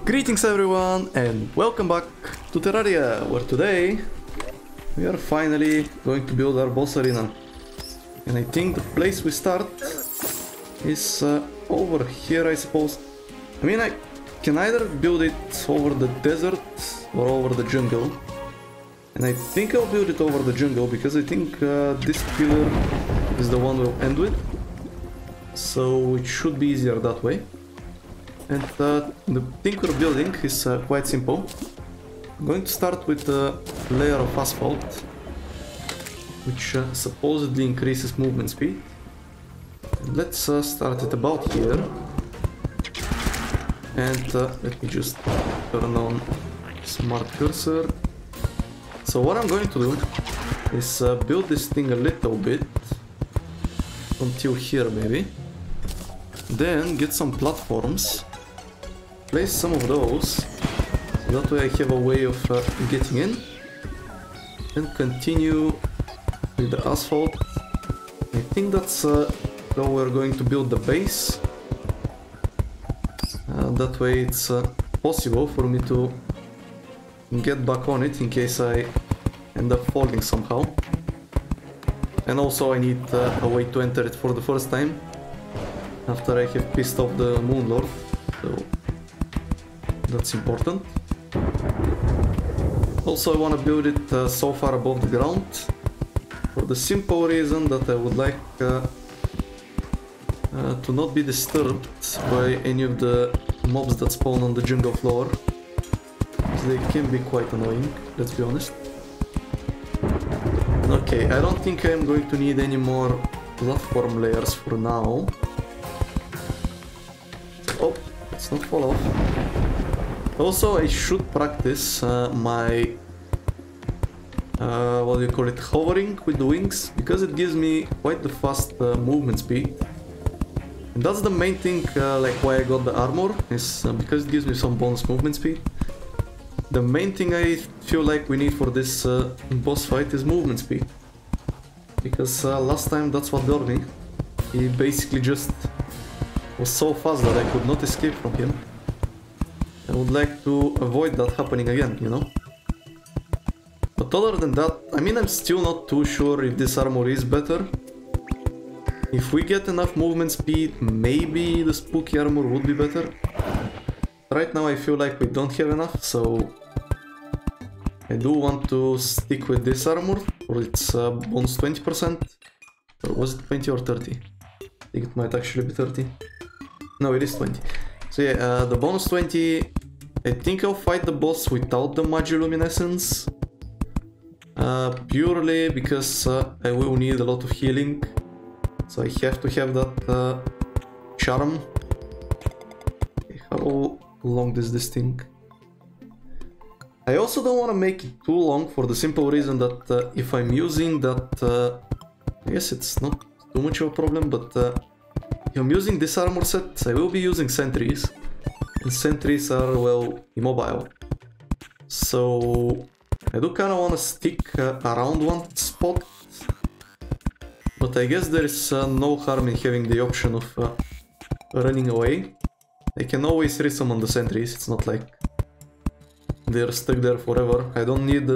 Greetings everyone and welcome back to Terraria, where today we are finally going to build our boss arena. And I think the place we start is over here, I suppose. I mean, I can either build it over the desert or over the jungle. And I think I'll build it over the jungle because I think this pillar is the one we'll end with. So it should be easier that way. And the thing we're building is quite simple. I'm going to start with a layer of asphalt, which supposedly increases movement speed. And let's start it about here. And let me just turn on smart cursor. So what I'm going to do is build this thing a little bit until here maybe. Then get some platforms. Place some of those, so that way I have a way of getting in, and continue with the asphalt. I think that's how we're going to build the base. That way it's possible for me to get back on it in case I end up falling somehow. And also I need a way to enter it for the first time, after I have pissed off the Moon Lord. So that's important. Also I want to build it so far above the ground for the simple reason that I would like to not be disturbed by any of the mobs that spawn on the jungle floor. They can be quite annoying, let's be honest. Okay, I don't think I'm going to need any more platform layers for now. Oh, let's not fall off. Also, I should practice my, what do you call it, hovering with the wings, because it gives me quite the fast movement speed. And that's the main thing, like why I got the armor, is because it gives me some bonus movement speed. The main thing I feel like we need for this boss fight is movement speed. Because last time that's what got me. He basically just was so fast that I could not escape from him. I would like to avoid that happening again, you know? But other than that, I mean, I'm still not too sure if this armor is better. If we get enough movement speed, maybe the spooky armor would be better. Right now I feel like we don't have enough, so I do want to stick with this armor for its bonus 20%. Or was it 20 or 30? I think it might actually be 30. No, it is 20. So yeah, the bonus 20, I think I'll fight the boss without the Magiluminescence. Purely because I will need a lot of healing. So I have to have that charm. Okay, how long is this thing? I also don't want to make it too long for the simple reason that if I'm using that... I guess it's not too much of a problem, but... if I'm using this armor set, I will be using sentries, and sentries are, well, immobile. So I do kind of want to stick around one spot, but I guess there is no harm in having the option of running away. I can always resummon the sentries, it's not like they're stuck there forever. I don't need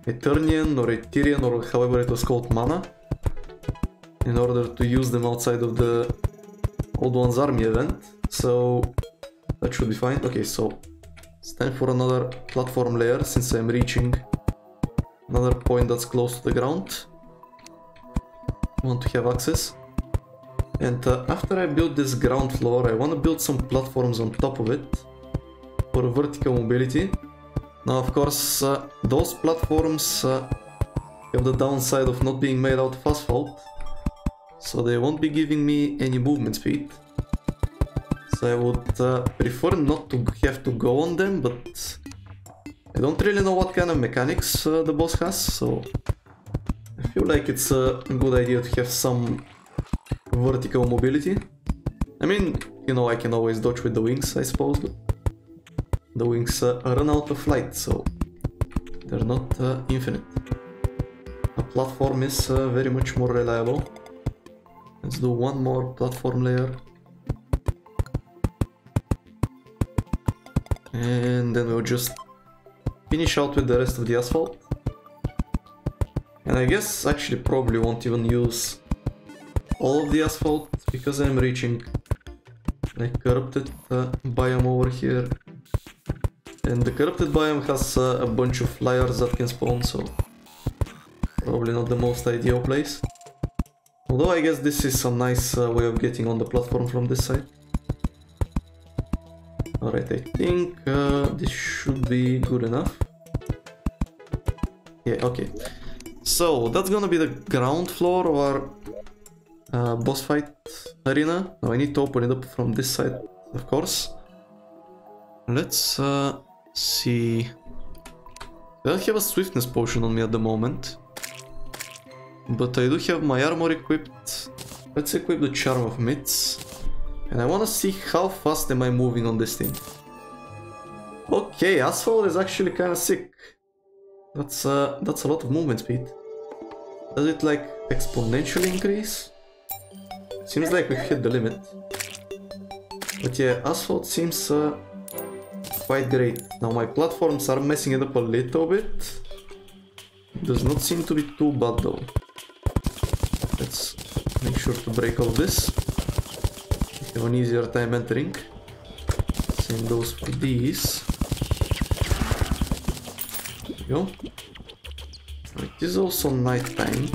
Eternian or Etherean or however it was called mana in order to use them outside of the Old One's Army event, so that should be fine. Okay, so it's time for another platform layer since I'm reaching another point that's close to the ground. I want to have access. And after I build this ground floor, I want to build some platforms on top of it for vertical mobility. Now, of course, those platforms have the downside of not being made out of asphalt, so they won't be giving me any movement speed. So I would prefer not to have to go on them, but I don't really know what kind of mechanics the boss has, so I feel like it's a good idea to have some vertical mobility. I mean, you know, I can always dodge with the wings, I suppose, but the wings run out of flight, so they're not infinite. A platform is very much more reliable. Let's do one more platform layer. And then we'll just finish out with the rest of the asphalt. And I guess actually probably won't even use all of the asphalt because I'm reaching like corrupted biome over here. And the corrupted biome has a bunch of flyers that can spawn, so probably not the most ideal place. Although I guess this is a nice way of getting on the platform from this side. Alright, I think this should be good enough. Yeah, okay. So that's gonna be the ground floor of our boss fight arena. Now I need to open it up from this side, of course. Let's see. I don't have a swiftness potion on me at the moment, but I do have my armor equipped. Let's equip the charm of myths. And I want to see how fast am I moving on this thing. Okay, asphalt is actually kind of sick. That's a lot of movement speed. Does it like exponentially increase? Seems like we've hit the limit. But yeah, asphalt seems quite great. Now my platforms are messing it up a little bit. Does not seem to be too bad though. Let's make sure to break all this. Have an easier time entering. Same goes for these. There we go. It is also night time,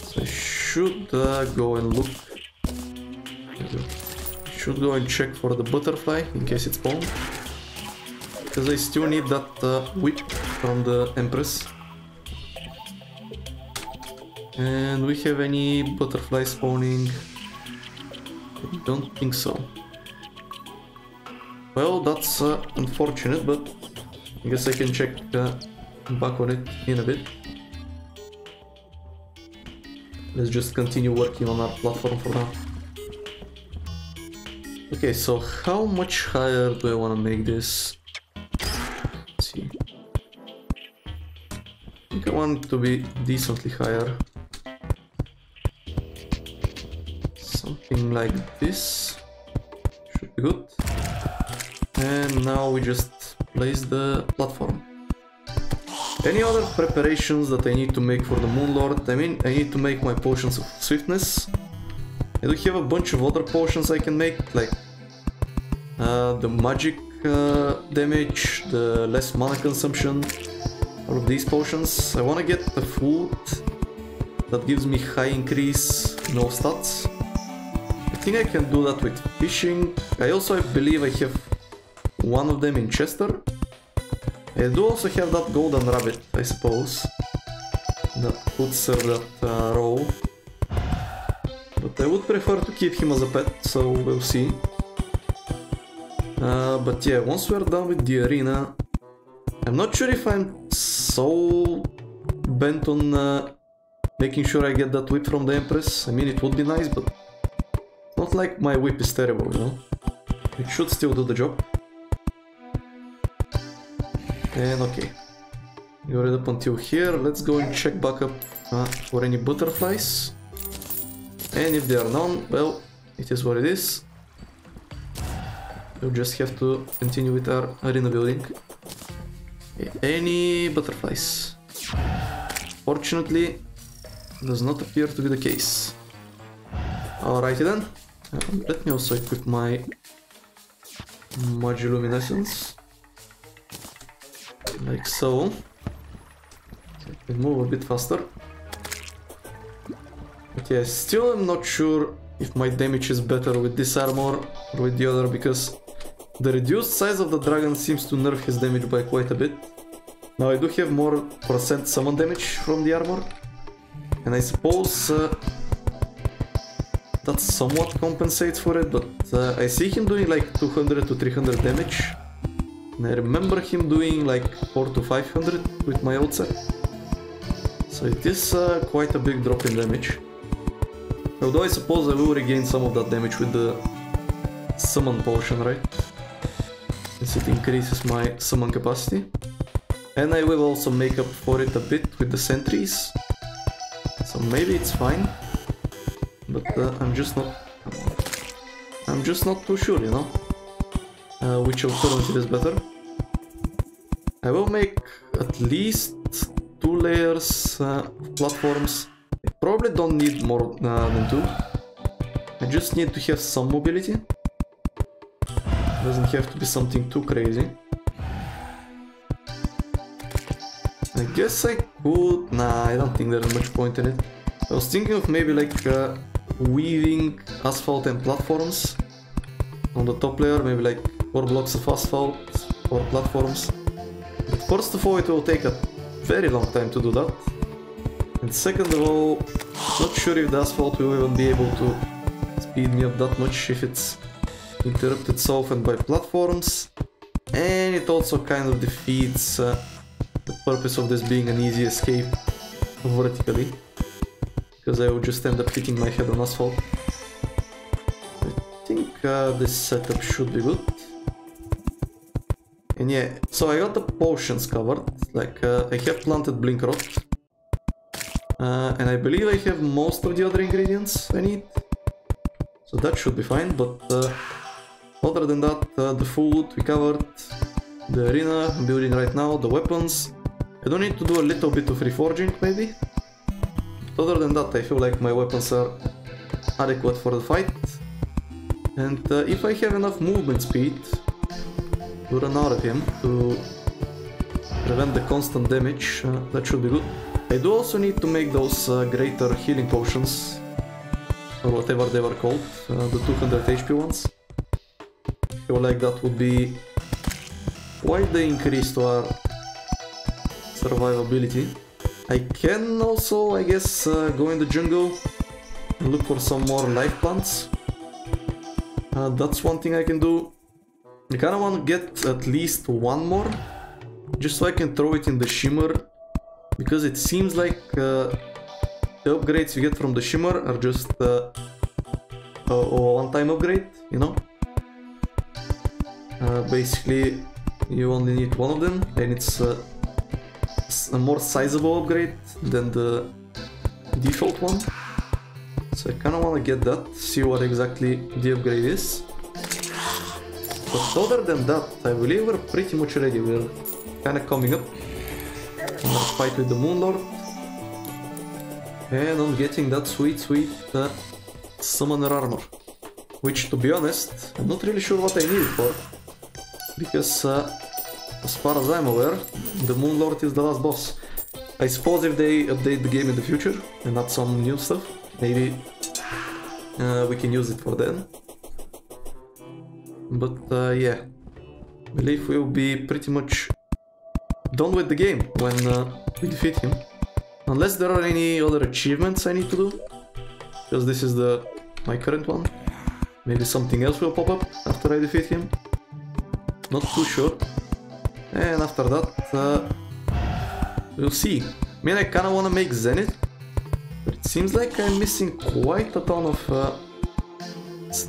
so I should go and look. I should go and check for the butterfly in case it's spawned, because I still need that whip from the Empress. And we have any butterfly spawning? I don't think so. Well, that's unfortunate, but I guess I can check back on it in a bit. Let's just continue working on our platform for now. Okay, so how much higher do I want to make this? Let's see. I think I want it to be decently higher. Something like this should be good. And now we just place the platform. Any other preparations that I need to make for the Moon Lord? I mean, I need to make my potions of swiftness. I do have a bunch of other potions I can make, like the magic damage, the less mana consumption, all of these potions. I want to get the food that gives me high increase in all stats. I think I can do that with fishing. I also believe I have one of them in Chester. I do also have that golden rabbit, I suppose, that could serve that role. But I would prefer to keep him as a pet, so we'll see. But yeah, once we're done with the arena, I'm not sure if I'm so bent on making sure I get that whip from the Empress. I mean, it would be nice, but not like my whip is terrible, you know? It should still do the job. And okay, we got it up until here. Let's go and check back up for any butterflies. And if there are none, well, it is what it is. We'll just have to continue with our arena building. Okay, any butterflies? Fortunately, does not appear to be the case. Alrighty then. Let me also equip my Magiluminescence. Like so. I can move a bit faster. But yeah, still I'm not sure if my damage is better with this armor or with the other, because the reduced size of the dragon seems to nerf his damage by quite a bit. Now I do have more % summon damage from the armor, and I suppose that somewhat compensates for it, but I see him doing like 200 to 300 damage. And I remember him doing like 400 to 500 with my old set. So it is quite a big drop in damage. Although I suppose I will regain some of that damage with the summon potion, right? Since it increases my summon capacity. And I will also make up for it a bit with the sentries. So maybe it's fine. But I'm just not too sure, you know? which alternative is better. I will make at least 2 layers of platforms. I probably don't need more than 2. I just need to have some mobility. Doesn't have to be something too crazy. I guess I could... Nah, I don't think there's much point in it. I was thinking of maybe like weaving asphalt and platforms on the top layer, maybe like 4 blocks of asphalt or platforms. But first of all, it will take a very long time to do that. And second of all, not sure if the asphalt will even be able to speed me up that much if it's interrupted so often by platforms. And it also kind of defeats the purpose of this being an easy escape vertically, because I will just end up hitting my head on asphalt. I think this setup should be good. And yeah, so I got the potions covered, like I have planted blink rot. And I believe I have most of the other ingredients I need. So that should be fine, but other than that, the food we covered, the arena I'm building right now, the weapons. I don't need to do a little bit of reforging maybe. But other than that, I feel like my weapons are adequate for the fight. And if I have enough movement speed to run out of him to prevent the constant damage, that should be good. I do also need to make those greater healing potions, or whatever they were called, the 200 HP ones. I feel like that would be quite the increase to our survivability. I can also, I guess, go in the jungle and look for some more life plants. That's one thing I can do. I kinda want to get at least one more, just so I can throw it in the shimmer, because it seems like the upgrades you get from the shimmer are just a one-time upgrade, you know? Basically, you only need one of them, and it's a more sizable upgrade than the default one. So I kinda wanna get that, see what exactly the upgrade is. But other than that, I believe we're pretty much ready. We're kinda coming up in our fight with the Moon Lord. And I'm getting that sweet summoner armor. Which, to be honest, I'm not really sure what I need it for. Because as far as I'm aware, the Moon Lord is the last boss. I suppose if they update the game in the future and add some new stuff, maybe we can use it for then. But yeah, I believe we'll be pretty much done with the game when we defeat him. Unless there are any other achievements I need to do, because this is my current one. Maybe something else will pop up after I defeat him. Not too sure. And after that, we'll see. I mean, I kinda wanna make Zenith, but it seems like I'm missing quite a ton of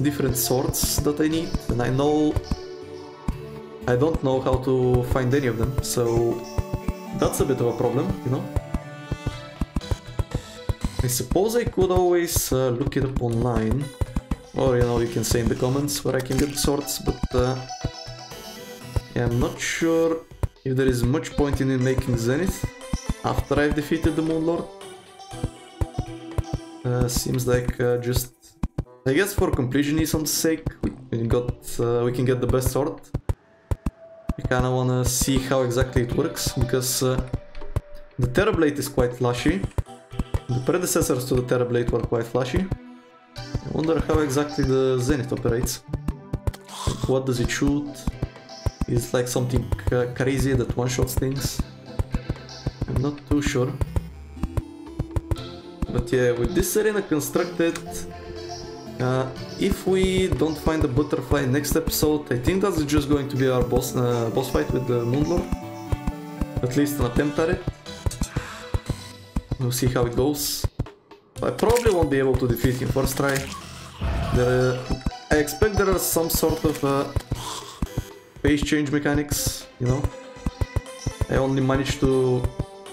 different swords that I need, and I don't know how to find any of them, so that's a bit of a problem, you know? I suppose I could always look it up online, or, you know, you can say in the comments where I can get the swords, but yeah, I'm not sure if there is much point in making Zenith after I've defeated the Moon Lord. Seems like just, I guess, for completionism's sake, we can get the best sword. I kinda wanna see how exactly it works, because the Terrablade is quite flashy. The predecessors to the Terrablade were quite flashy. I wonder how exactly the Zenith operates. Like, what does it shoot? Is it like something crazy that one-shots things? I'm not too sure. But yeah, with this arena constructed, if we don't find the butterfly next episode, I think that's just going to be our boss fight with the Moon Lord. At least an attempt at it. We'll see how it goes. I probably won't be able to defeat him first try. I expect there are some sort of phase change mechanics, you know. I only managed to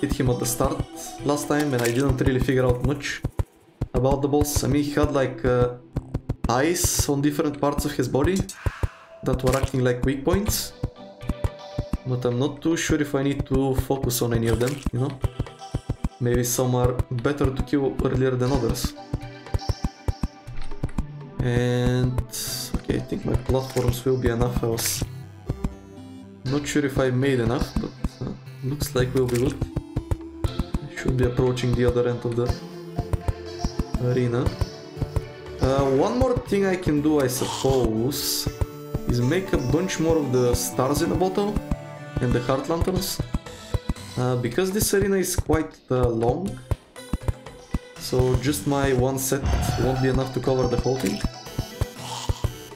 hit him at the start last time, and I didn't really figure out much about the boss. I mean, he had like ice on different parts of his body, that were acting like weak points. But I'm not too sure if I need to focus on any of them, you know? Maybe some are better to kill earlier than others. And... okay, I think my platforms will be enough. I was not sure if I made enough, but looks like we'll be good. I should be approaching the other end of the arena. One more thing I can do, I suppose, is make a bunch more of the stars in the bottle and the heart lanterns. Because this arena is quite long, so just my one set won't be enough to cover the whole thing.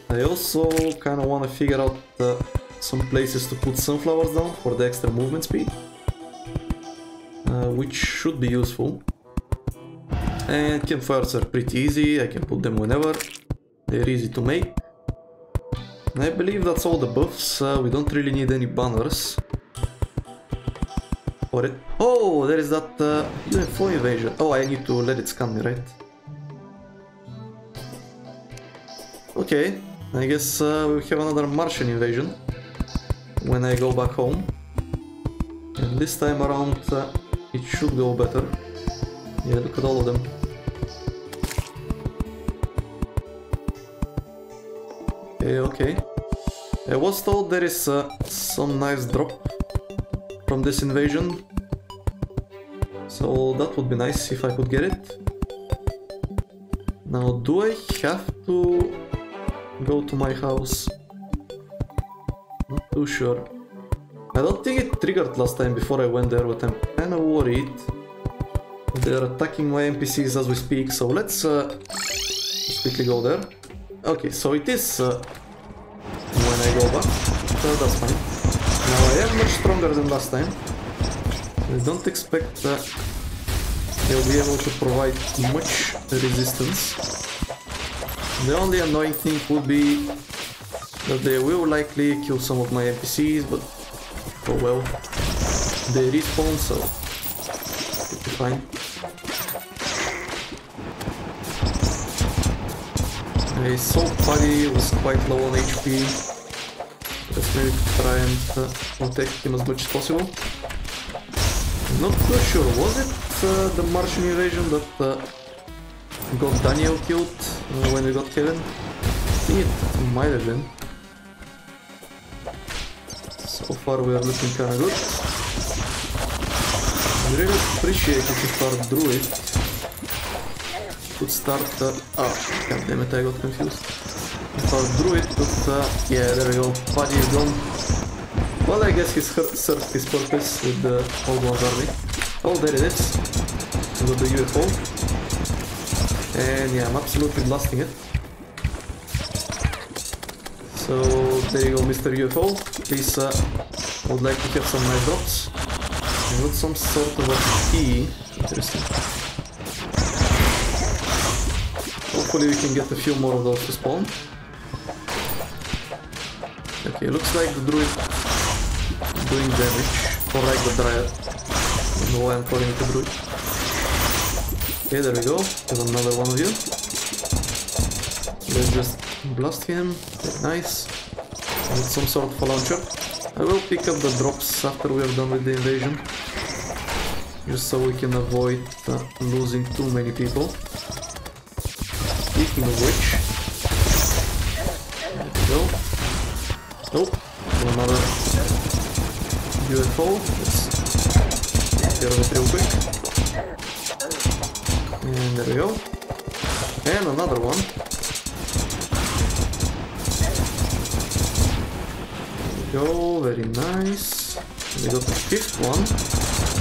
I also kind of want to figure out some places to put sunflowers down for the extra movement speed, which should be useful. And campfires are pretty easy, I can put them whenever, they're easy to make. And I believe that's all the buffs, we don't really need any banners for it. Oh, there is that UFO invasion. Oh, I need to let it scan me, right? Okay, I guess we'll have another Martian invasion when I go back home. And this time around it should go better. Yeah, look at all of them. Okay. I was told there is some nice drop from this invasion, so that would be nice if I could get it. Now, do I have to go to my house? Not too sure. I don't think it triggered last time before I went there, but I'm kinda worried. They're attacking my NPCs as we speak, so let's quickly go there. Okay, so it is when I go back, so that's fine. Now I am much stronger than last time. I don't expect they'll be able to provide much resistance. The only annoying thing would be that they will likely kill some of my NPCs, but oh well. They respawn, so it'll be fine. Okay, Salt Buddy was quite low on HP. Let's maybe try and protect him as much as possible. Not too sure, was it the Martian invasion that got Daniel killed when we got Kevin? I think it might have been. So far we are looking kinda good. I'd really appreciate it if our druid could start... oh, goddammit, I got confused. If our druid could... yeah, there we go, Buddy is gone. Well, I guess he's served his purpose with the Old One's army. Oh, there it is. We got the UFO. And yeah, I'm absolutely blasting it. So, there you go, Mr. UFO. Please, I would like to have some nice drops. I got some sort of a key. Interesting. Hopefully we can get a few more of those to spawn. Okay, looks like the druid doing damage. Or like the dryad. I don't know why I'm calling it a druid. Okay, there we go. There's another one of you. Let's just blast him. Okay, nice. With some sort of a launcher. I will pick up the drops after we are done with the invasion. Just so we can avoid losing too many people. Speaking of which... there we go. Oh, another UFO. Let's take care of it real quick. And there we go. And another one. There we go, very nice. We got the fifth one.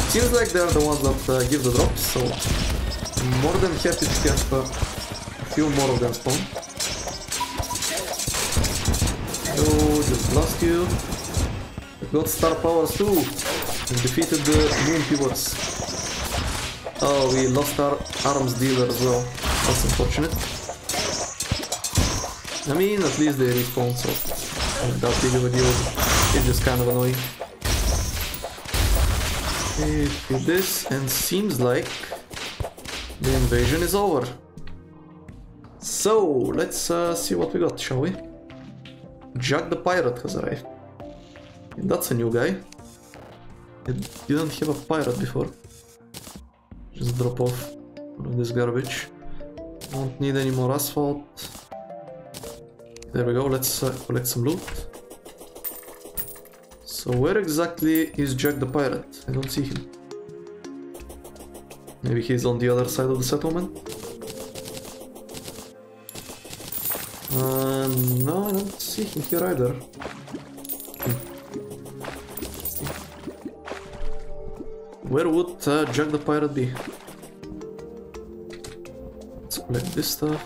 Seems like they're the ones that give the drops, so I'm more than happy to have a few more of them spawn. So, just blast you. We got star powers too. We defeated the moon pivots. Oh, we lost our arms dealer as well. That's unfortunate. I mean, at least they respawn, so that dealing with you is just kind of annoying. Okay, do this, and seems like the invasion is over. So, let's see what we got, shall we? Jack the Pirate has arrived. And that's a new guy. It didn't have a pirate before. Just drop off all of this garbage. Don't need any more asphalt. There we go, let's collect some loot. So where exactly is Jack the Pirate? I don't see him. Maybe he's on the other side of the settlement? No, I don't see him here either. Where would Jack the Pirate be? Let's collect this stuff.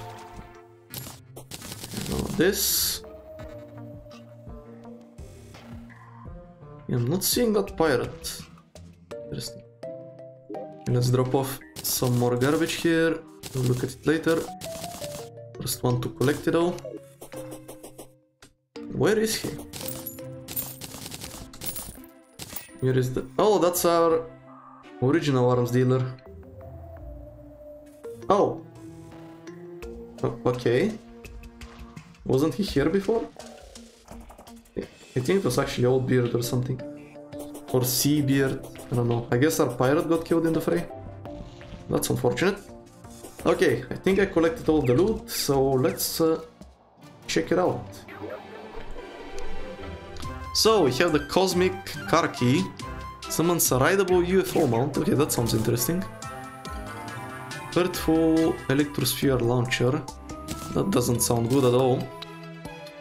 And all this. Yeah, I'm not seeing that pirate. Interesting. Let's drop off some more garbage here. We'll look at it later. First one to collect it all. Where is he? Where is the... Oh, that's our original arms dealer. Oh. Okay. Wasn't he here before? I think it was actually Old Beard or something. Or Sea Beard. I don't know. I guess our pirate got killed in the fray. That's unfortunate. Okay, I think I collected all the loot, so let's check it out. So, we have the Cosmic Car Key. Summons a rideable UFO mount. Okay, that sounds interesting. Earthful Electrosphere Launcher. That doesn't sound good at all.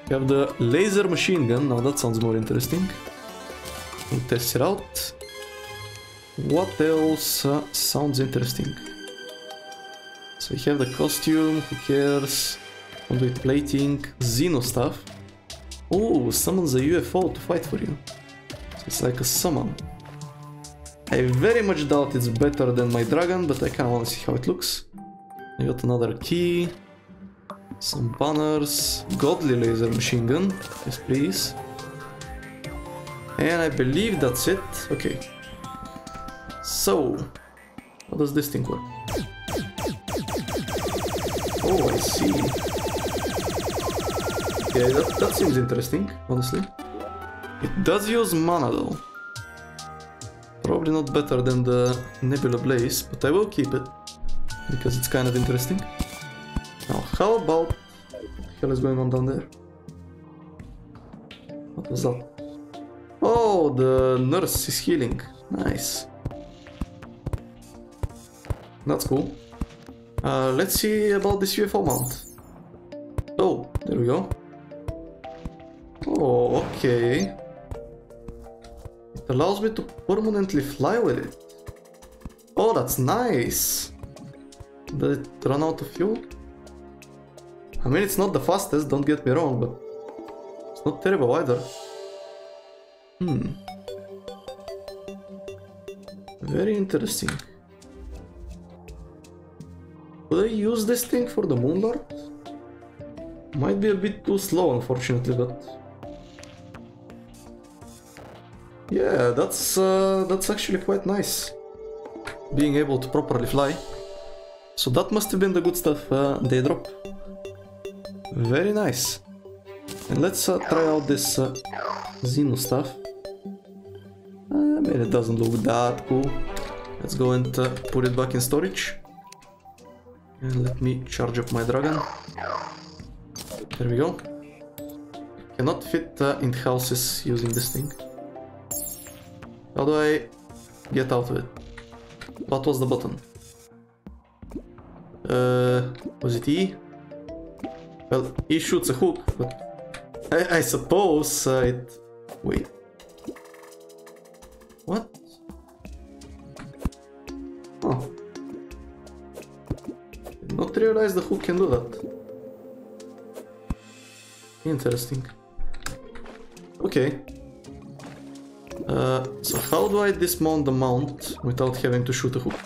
We have the Laser Machine Gun. Now that sounds more interesting. We'll test it out. What else sounds interesting? So we have the costume, who cares? Conduit plating, Xeno stuff. Oh, summons a UFO to fight for you. So it's like a summon. I very much doubt it's better than my dragon, but I kinda wanna see how it looks. I got another key. Some banners. Godly laser machine gun. Yes, please. And I believe that's it. Okay. So, how does this thing work? Oh, I see. Yeah, that seems interesting, honestly. It does use mana though. Probably not better than the Nebula Blaze, but I will keep it. Because it's kind of interesting. Now, how about... What the hell is going on down there? What was that? Oh, the nurse is healing. Nice. That's cool. Let's see about this UFO mount. Oh, there we go. Oh, okay. It allows me to permanently fly with it. Oh, that's nice. Did it run out of fuel? I mean, it's not the fastest, don't get me wrong, but it's not terrible either. Very interesting. Could I use this thing for the Moonlord? Might be a bit too slow, unfortunately, but... Yeah, that's actually quite nice. Being able to properly fly. So that must have been the good stuff they drop. Very nice. And let's try out this Xeno stuff. I mean, it doesn't look that cool. Let's go and put it back in storage. And let me charge up my dragon. There we go. Cannot fit in houses using this thing. How do I get out of it? What was the button? Was it E? Well, E shoots a hook, but I suppose it... Wait. What? Oh. Did not realize the hook can do that. Interesting. Okay. So how do I dismount the mount without having to shoot a hook?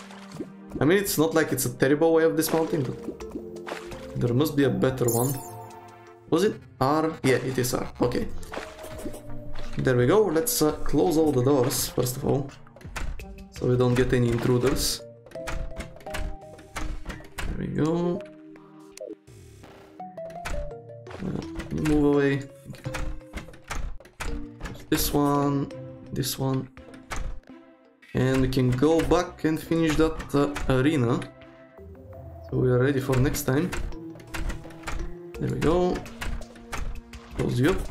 I mean, it's not like it's a terrible way of dismounting, but there must be a better one. Was it R? Yeah, it is R. Okay. There we go. Let's close all the doors, first of all, so we don't get any intruders. There we go. Move away. this one, this one. And we can go back and finish that arena. So we are ready for next time. There we go. Close you up.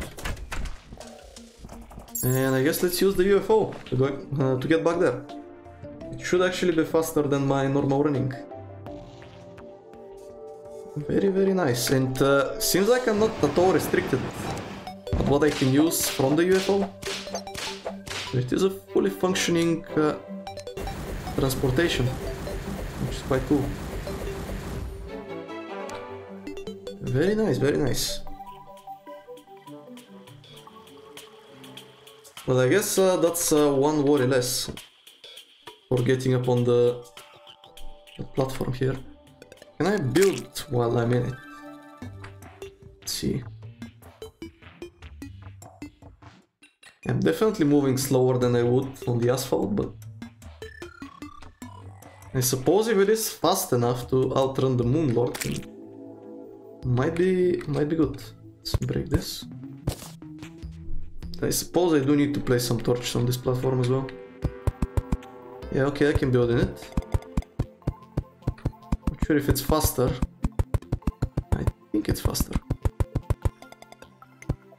And I guess let's use the UFO to get back there. It should actually be faster than my normal running. Very, very nice. And seems like I'm not at all restricted at what I can use from the UFO. It is a fully functioning transportation, which is quite cool. Very nice, very nice. Well, I guess that's one worry less for getting up on the platform here. Can I build while I'm in it? Let's see. I'm definitely moving slower than I would on the asphalt, but I suppose if it is fast enough to outrun the Moon Lord, then might be good. Let's break this. I suppose I do need to place some torches on this platform as well. Yeah, okay, I can build in it. Not sure if it's faster. I think it's faster.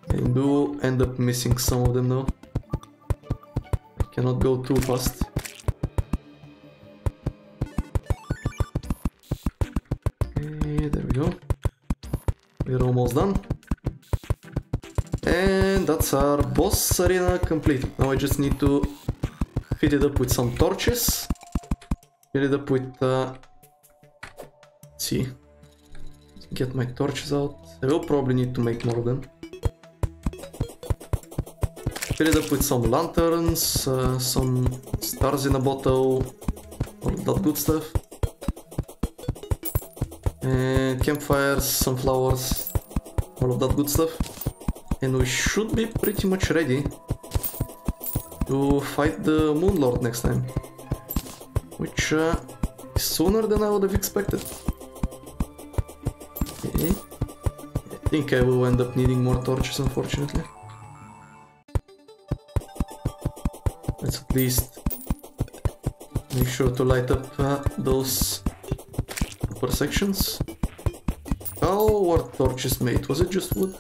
I do end up missing some of them though. I cannot go too fast. Okay, there we go. We're almost done. And that's our boss arena complete. Now I just need to fill it up with some torches. Fill it up with... let's see. Get my torches out. I will probably need to make more of them. Fill it up with some lanterns, some stars in a bottle, all that good stuff. And campfires, some flowers, all of that good stuff. And we should be pretty much ready to fight the Moon Lord next time. Which is sooner than I would have expected. Okay. I think I will end up needing more torches, unfortunately. Let's at least make sure to light up those upper sections. How were torches made? Was it just wood?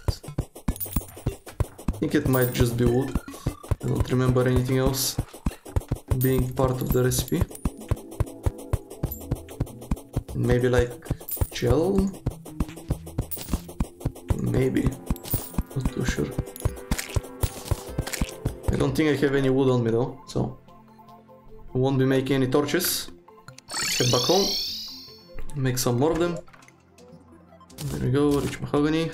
I think it might just be wood. I don't remember anything else being part of the recipe. Maybe like gel? Maybe. Not too sure. I don't think I have any wood on me though, so I won't be making any torches. Let's head back home. Make some more of them. There we go, rich mahogany.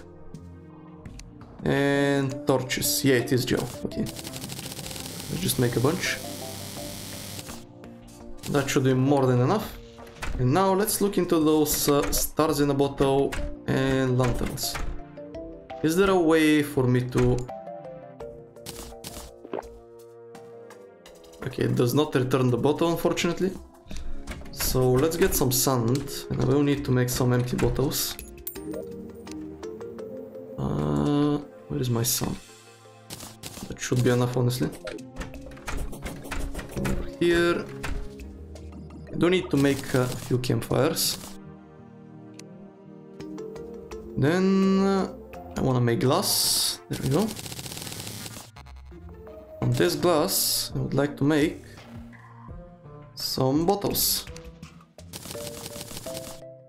And torches. Yeah, it is gel. Okay. Let's just make a bunch. That should be more than enough. And now let's look into those stars in a bottle and lanterns. Is there a way for me to... Okay, it does not return the bottle, unfortunately. So let's get some sand, and I will need to make some empty bottles. Where is my sand? That should be enough, honestly. Over here. I do need to make a few campfires. Then I want to make glass. There we go. On this glass, I would like to make some bottles.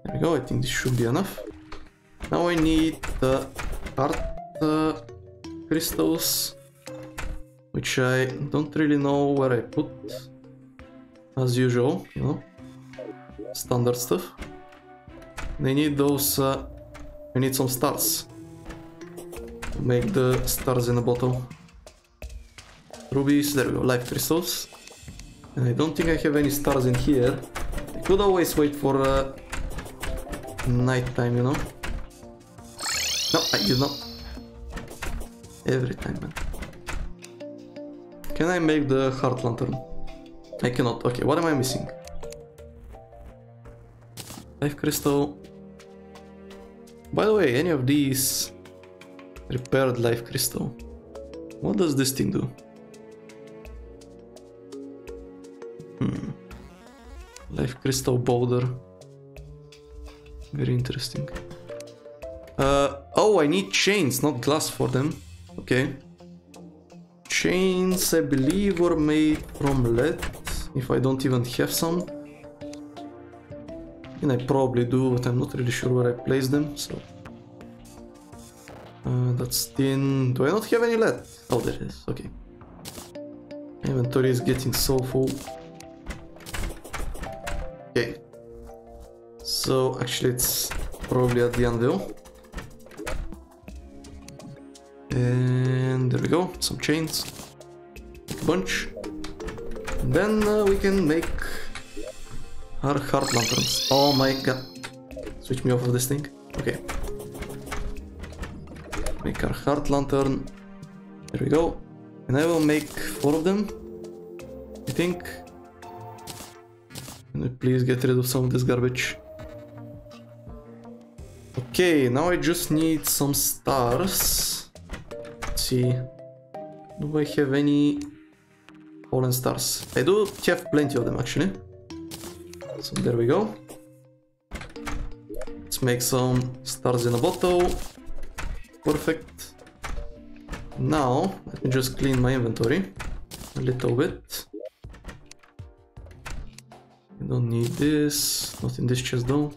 There we go, I think this should be enough. Now I need the heart crystals, which I don't really know where I put. As usual, you know, standard stuff. They need those, I need some stars to make the stars in a bottle. Rubies, there we go, life crystals. And I don't think I have any stars in here. I could always wait for night time, you know. No, I did not. Every time, man. Can I make the heart lantern? I cannot. Okay, what am I missing? Life crystal. By the way, any of these repaired life crystal? What does this thing do? Life crystal boulder. Very interesting. Oh, I need chains, not glass for them. Okay. Chains, I believe, were made from lead, if I don't even have some. And I probably do, but I'm not really sure where I place them, so... that's tin... Do I not have any lead? Oh, there it is, okay. Inventory is getting so full. Okay. So, actually it's probably at the anvil. And there we go, some chains. A bunch. And then we can make our heart lanterns. Oh my god. Switch me off of this thing. Okay. Make our heart lantern. There we go. And I will make 4 of them, I think. Can we please get rid of some of this garbage? Okay, now I just need some stars. Let's see. Do I have any fallen stars? I do have plenty of them actually. So there we go. Let's make some stars in a bottle. Perfect. Now, let me just clean my inventory a little bit. I don't need this, not in this chest though.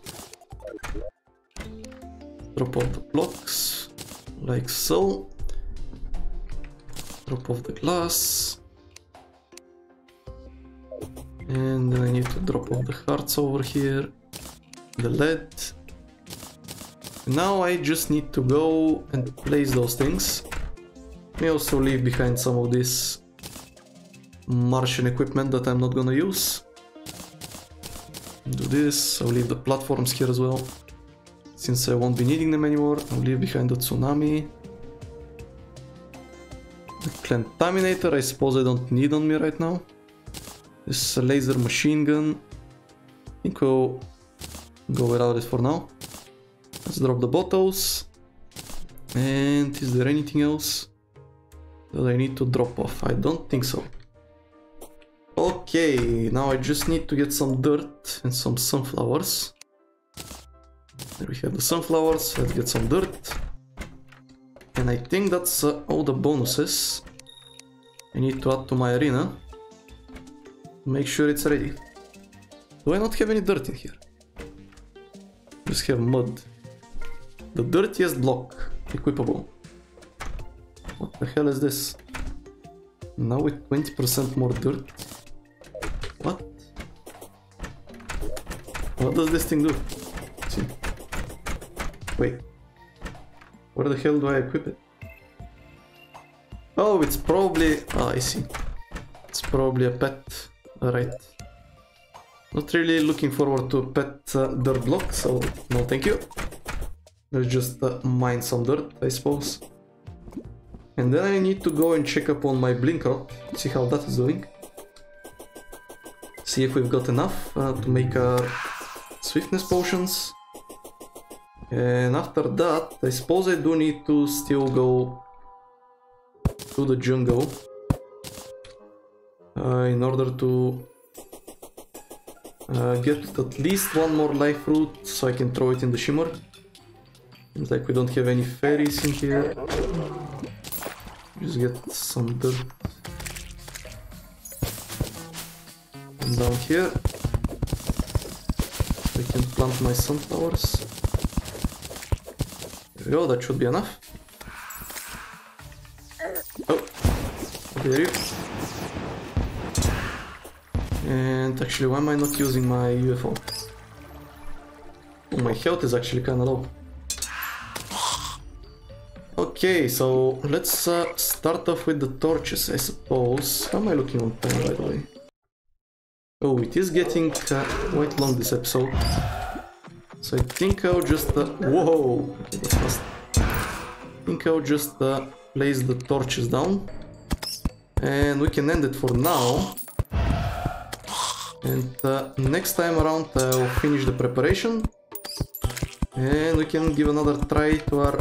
Drop off the blocks, like so. Drop off the glass. And then I need to drop off the hearts over here. The lead. Now I just need to go and place those things. May also leave behind some of this Martian equipment that I'm not gonna use. Do this, I'll leave the platforms here as well. Since I won't be needing them anymore, I'll leave behind the tsunami. The Contaminator I suppose I don't need on me right now. This is a laser machine gun. I think we'll go without it for now. Let's drop the bottles. And is there anything else that I need to drop off? I don't think so. Okay, now I just need to get some dirt and some sunflowers. There we have the sunflowers, let's get some dirt. And I think that's all the bonuses I need to add to my arena. Make sure it's ready. Do I not have any dirt in here? Just have mud. The dirtiest block. Equipable. What the hell is this? Now with 20% more dirt? What? What does this thing do? Let's see. Wait. Where the hell do I equip it? Oh, it's probably... Ah, I see. It's probably a pet. Alright. Not really looking forward to a pet dirt block, so no thank you. Let's just mine some dirt, I suppose. And then I need to go and check up on my blink rod, see how that is doing. See if we've got enough to make our swiftness potions. And after that, I suppose I do need to still go to the jungle in order to get at least one more life root so I can throw it in the shimmer. Seems like we don't have any fairies in here. Just get some dirt. And down here I can plant my sunflowers. There we go, that should be enough. Oh, there you. And actually, why am I not using my UFO? Oh, my health is actually kinda low. Okay, so let's start off with the torches, I suppose. How am I looking on time, by the way? Oh, it is getting quite long this episode. So I think I'll just... whoa! Okay, that's fast. I think I'll just place the torches down. And we can end it for now. And next time around I'll finish the preparation. And we can give another try to our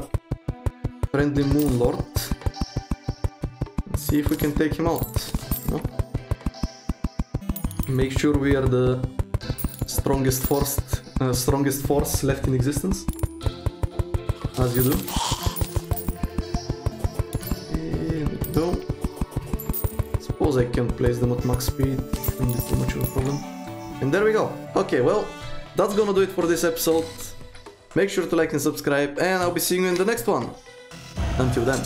friendly Moon Lord. see if we can take him out. No? Make sure we are the strongest force left in existence, as you do. And go. Suppose I can place them at max speed, shouldn't be too much of a problem. And there we go. Okay, well, that's gonna do it for this episode. Make sure to like and subscribe, and I'll be seeing you in the next one. Until then.